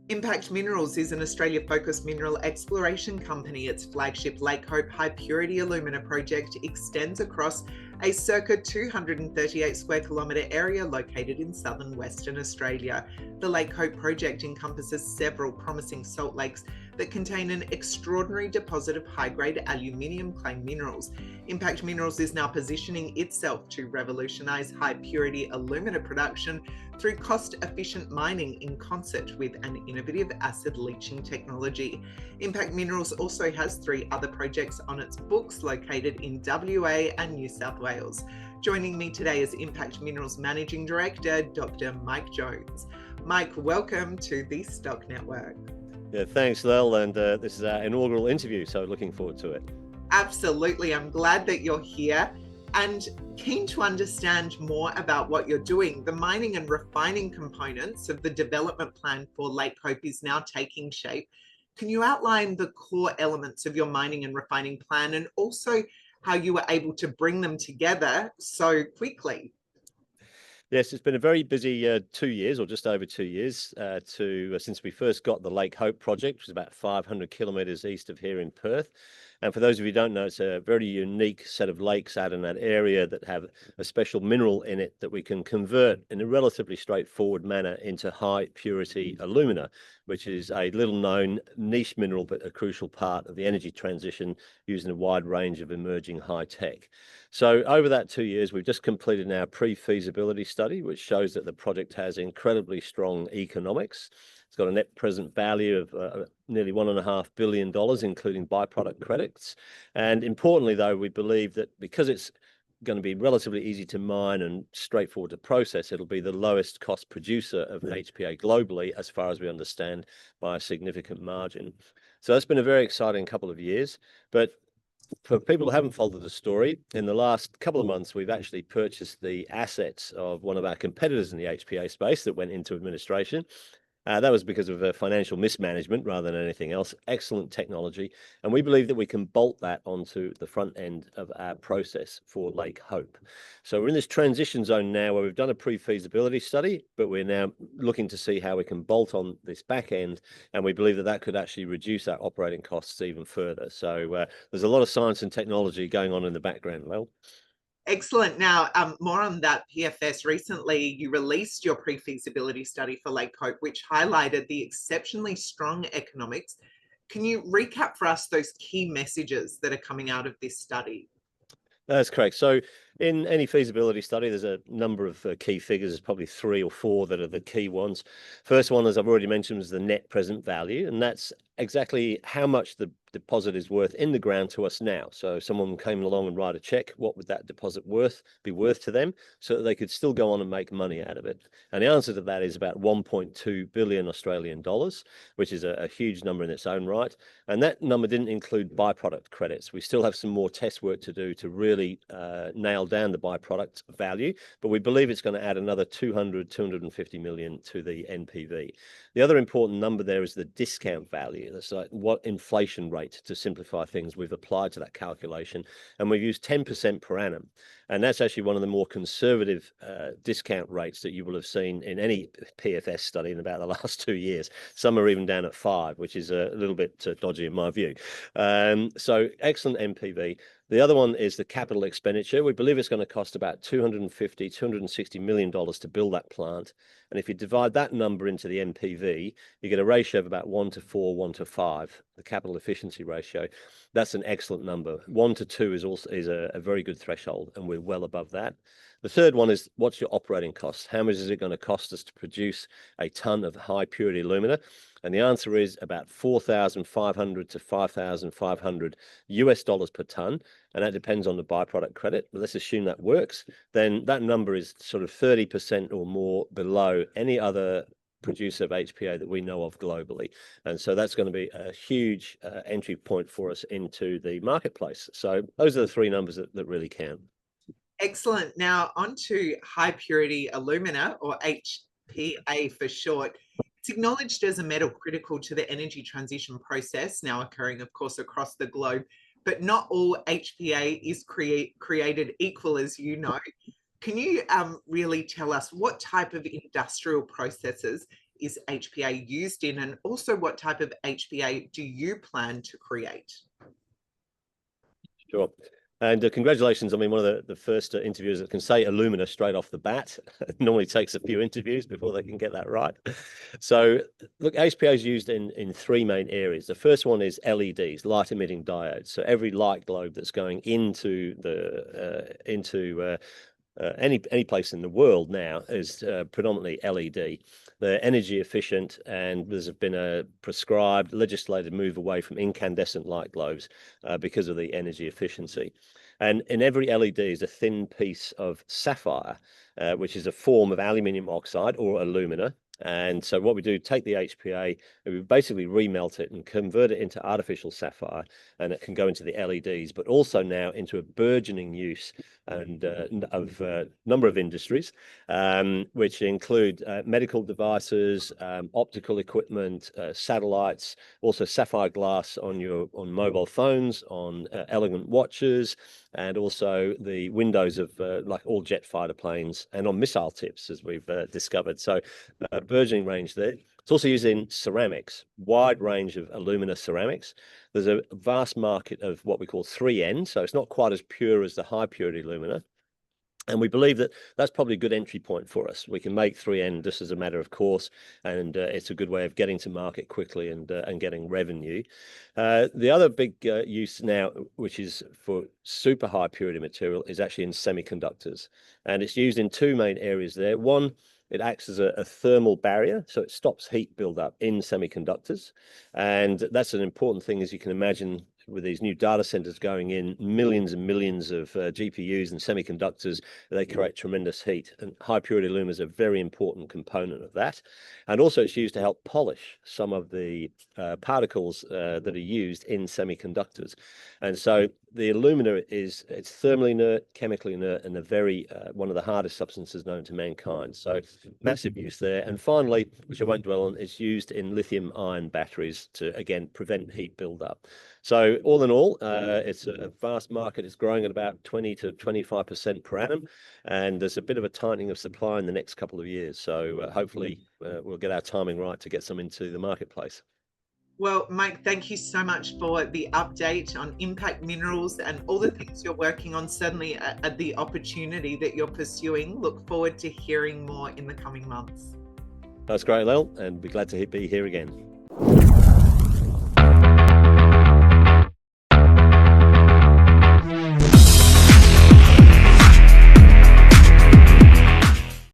Impact Minerals is an Australia-focused mineral exploration company. Its flagship Lake Hope High Purity Alumina project extends across a circa 238 square kilometre area located in southern Western Australia. The Lake Hope project encompasses several promising salt lakes that contain an extraordinary deposit of high-grade aluminium clay minerals. Impact Minerals is now positioning itself to revolutionise high-purity alumina production through cost-efficient mining in concert with an innovative acid leaching technology. Impact Minerals also has 3 other projects on its books located in WA and New South Wales. Joining me today is Impact Minerals Managing Director, Dr. Mike Jones. Mike, welcome to the Stock Network. Yeah, thanks, Lel, and this is our inaugural interview, so looking forward to it. Absolutely. I'm glad that you're here and keen to understand more about what you're doing. The mining and refining components of the development plan for Lake Hope is now taking shape. Can you outline the core elements of your mining and refining plan and also how you were able to bring them together so quickly? Yes, it's been a very busy 2 years, or just over 2 years, since we first got the Lake Hope project, which is about 500 kilometres east of here in Perth. And for those of you who don't know, it's a very unique set of lakes out in that area that have a special mineral in it that we can convert in a relatively straightforward manner into high purity alumina, which is a little known niche mineral, but a crucial part of the energy transition using a wide range of emerging high tech. So over that 2 years, we've just completed our pre-feasibility study, which shows that the project has incredibly strong economics. It's got a net present value of nearly $1.5 billion, including byproduct credits. And importantly, though, we believe that because it's going to be relatively easy to mine and straightforward to process, it'll be the lowest cost producer of HPA globally, as far as we understand, by a significant margin. So that's been a very exciting couple of years. But for people who haven't followed the story, in the last couple of months, we've actually purchased the assets of one of our competitors in the HPA space that went into administration. That was because of financial mismanagement rather than anything else. Excellent technology. And we believe that we can bolt that onto the front end of our process for Lake Hope. So we're in this transition zone now where we've done a pre-feasibility study, but we're now looking to see how we can bolt on this back end. And we believe that that could actually reduce our operating costs even further. So there's a lot of science and technology going on in the background, Lel. Excellent. Now, more on that PFS. Recently, you released your pre-feasibility study for Lake Hope, which highlighted the exceptionally strong economics. Can you recap for us those key messages that are coming out of this study? That's correct. So in any feasibility study, there's a number of key figures. There's probably 3 or 4 that are the key ones. First one, as I've already mentioned, is the net present value, and that's exactly how much the deposit is worth in the ground to us now. So if someone came along and write a check, what would that deposit be worth to them, so that they could still go on and make money out of it? And the answer to that is about 1.2 billion Australian dollars, which is a huge number in its own right. And that number didn't include byproduct credits. We still have some more test work to do to really nail down the byproduct value, but we believe it's going to add another 250 million to the NPV. The other important number there is the discount value. That's like what inflation rate, to simplify things, we've applied to that calculation, and we've used 10% per annum. And that's actually one of the more conservative discount rates that you will have seen in any PFS study in about the last 2 years. Some are even down at 5, which is a little bit dodgy in my view. So excellent NPV. The other one is the capital expenditure. We believe it's going to cost about $260 million to build that plant. And if you divide that number into the NPV, you get a ratio of about 1:4, 1:5, the capital efficiency ratio. That's an excellent number. 1:2 is a very good threshold, and we're well above that. The third one is, what's your operating costs? How much is it going to cost us to produce a ton of high purity alumina? And the answer is about $4,500 to $5,500 US dollars per ton. And that depends on the byproduct credit. But let's assume that works. Then that number is sort of 30% or more below any other producer of HPA that we know of globally. And so that's going to be a huge entry point for us into the marketplace. So those are the 3 numbers that really count. Excellent. Now on to high purity alumina, or HPA for short. It's acknowledged as a metal critical to the energy transition process, now occurring, of course, across the globe, but not all HPA is created equal, as you know. Can you really tell us what type of industrial processes is HPA used in, and also what type of HPA do you plan to create? Sure. And congratulations. I mean, one of the first interviewers that can say alumina straight off the bat. It normally takes a few interviews before they can get that right. So look, HPA is used in three main areas. The first one is LEDs, light emitting diodes. So every light globe that's going into any place in the world now is predominantly LED. They're energy efficient, and there's been a prescribed legislated move away from incandescent light globes because of the energy efficiency. And in every LED is a thin piece of sapphire, which is a form of aluminium oxide or alumina. And so what we do, take the HPA, and we basically remelt it and convert it into artificial sapphire, and it can go into the LEDs, but also now into a burgeoning use and of a number of industries, which include medical devices, optical equipment, satellites, also sapphire glass on mobile phones, on elegant watches, and also the windows of like all jet fighter planes, and on missile tips, as we've discovered. So burgeoning range there. It's also used in ceramics, wide range of alumina ceramics. There's a vast market of what we call 3N, so it's not quite as pure as the high purity alumina. And we believe that that's probably a good entry point for us. We can make 3N just as a matter of course, and it's a good way of getting to market quickly and getting revenue. The other big use now, which is for super high purity material, is actually in semiconductors. And it's used in two main areas there. One, it acts as a thermal barrier, so it stops heat buildup in semiconductors. And that's an important thing, as you can imagine, with these new data centers going in, millions and millions of GPUs and semiconductors, they create tremendous heat. And high purity alumina is a very important component of that. And also it's used to help polish some of the particles that are used in semiconductors. And so the alumina it's thermally inert, chemically inert, and a very one of the hardest substances known to mankind. So massive use there. And finally, which I won't dwell on, it's used in lithium ion batteries to, again, prevent heat buildup. So all in all, it's a vast market. It's growing at about 20 to 25% per annum, and there's a bit of a tightening of supply in the next couple of years. So hopefully we'll get our timing right to get some into the marketplace. Well, Mike, thank you so much for the update on Impact Minerals and all the things you're working on, certainly at the opportunity that you're pursuing. Look forward to hearing more in the coming months. That's great, Lel, and we're glad to be here again.